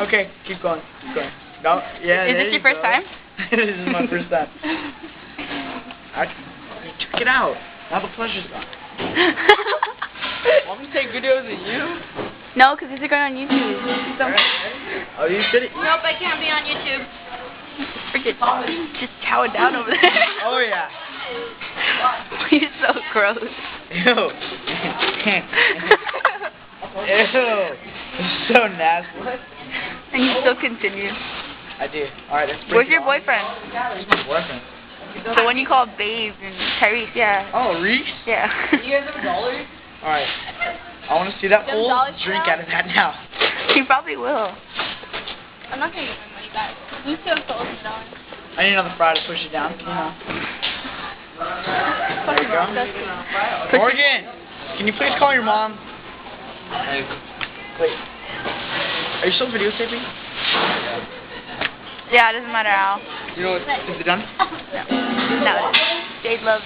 Okay, keep going. Keep going. No, yeah. Is this your first time? This is my first time. Check it out. Now the pleasure's gone. Want me to take videos of you? No, because these are going on YouTube. So Oh, you should. Nope, I can't be on YouTube. freaking just chowing down over there. Oh yeah. You're so gross. Ew. Ew. It's so nasty. And you still continue. I do. Alright, let's break Where's it your off. boyfriend? Where's my boyfriend? The one you call Babe and Tyrese, yeah. Oh, Reese? Yeah. You guys have $1? Alright. I want to see that fool $7 drink now? out of that now. He probably will. I'm not gonna get my money back. You still have $1,000. I need another fry to push it down. You know. There you go. Morgan, can you please call your mom? Wait. Are you still videotaping? Yeah, it doesn't matter how. You know what? Is it done? No. No, it is. Jade loves